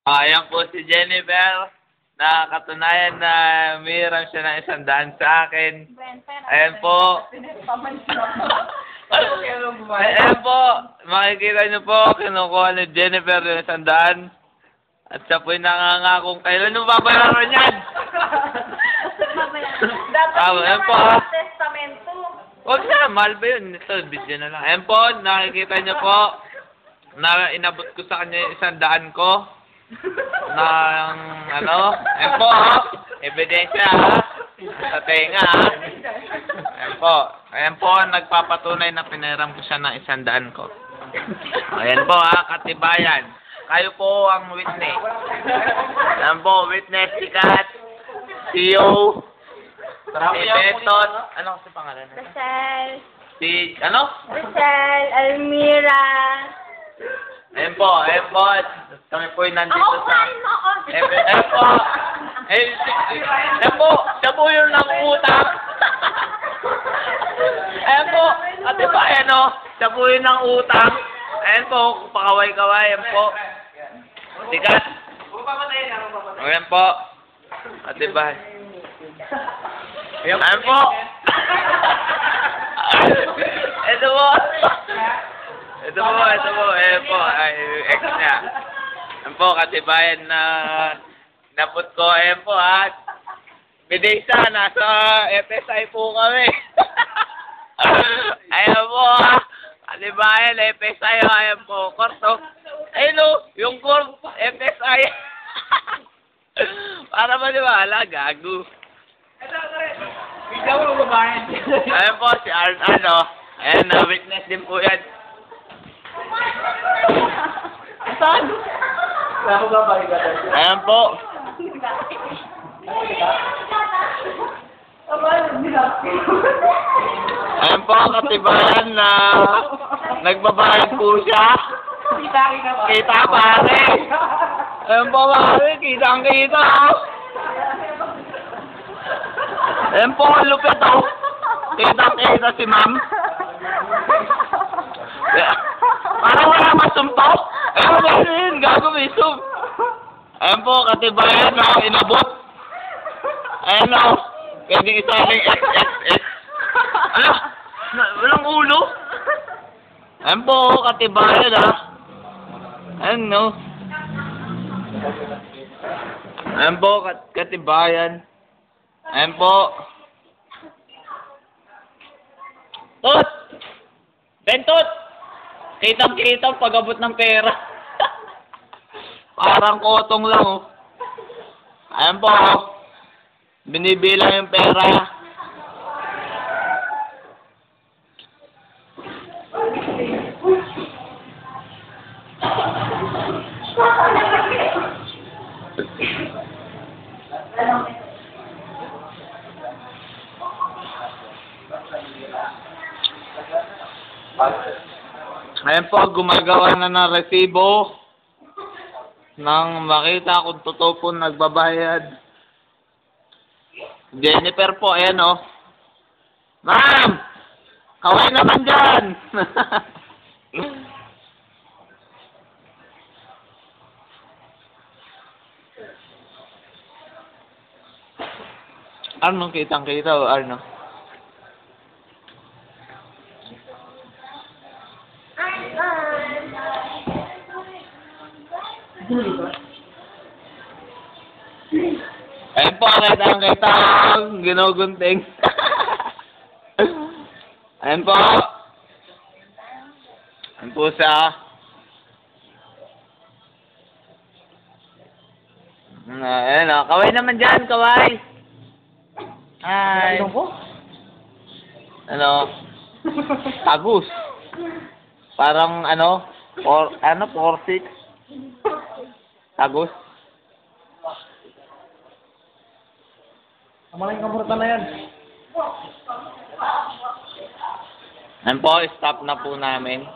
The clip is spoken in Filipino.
Ayan po si Jennifer. Nakakatunayan na mayroon siya ng 100 sa akin. Ayan po. Ayan po. Makikita niyo po, kinukuha ni Jennifer yung 100. At siya po'y nangangakong kailan mo babayaran yan? Ayan po. Testamento. Huwag na, mahal ba yun? Ito, video na lang. Ayan po, nakikita niyo po na inabot ko sa kanya yung 100 ko. Ayan po, ebidensya, sa tenga, ayan po, nagpapatunay na pinahiram ko siya ng 100 ko. Ayan po katibayan, kayo po ang witness. Ayan po, witness si Kat, si Yo, si Betot, ano kasi pangalan na? Rachel. Si, Rachel, Almira. Ayan po, kami po yung nandito Ako sa... Ayan po, siya po yung nangutang. Ayan po, ate ba, siya po yung nangutang. Ayan po, pakaway-kaway, ayan po. Sikat. Ayan po, ate ba. Ayan po. Ito po. Ito po, ay, ex niya. Ayan po, katibayan na naput ko. Ayan po, Bidesa, nasa FSI po kami. Ayan po, katibayan, FSI, ayan po, korto. Ayun yung korp, FSI. Para ba wala, gago. Ayan po, si Arn, ayan, na-witness din po yan. Saan? Ayan po. Ayan po, katibayan na nagbabayad po siya. Kita pare. Ayan po pare, kitang-kita. Ayan po, lupit Kitang-kita si ma'am. Parang wala masumpaw. Ano ba yun? Gago may sum. Ayan po, katibayan inabot. Ayan pwede isaling XXX. Ano? Walang ulo? Ayan po, katibayan Ayan Ayan po, katibayan. Ayan po. Tot! Bentot! Kitang-kitang pag-abot ng pera. Parang kotong lang, Ayan po, binibilang yung pera. Ayan po, gumagawa na ng resibo nang makita kung totoo po nagbabayad. Jennifer po, ayan Ma'am! Kaway naman dyan! Arno, kitang-kita Arno? Ayan po, kita ginugunting. Ayan po. Ayan po siya. Ayan kaway naman dyan, kaway. Hi. Tagus. Parang 4-6. Tagus. Malaking kamurutan na yan. Ayan po, stop na po namin.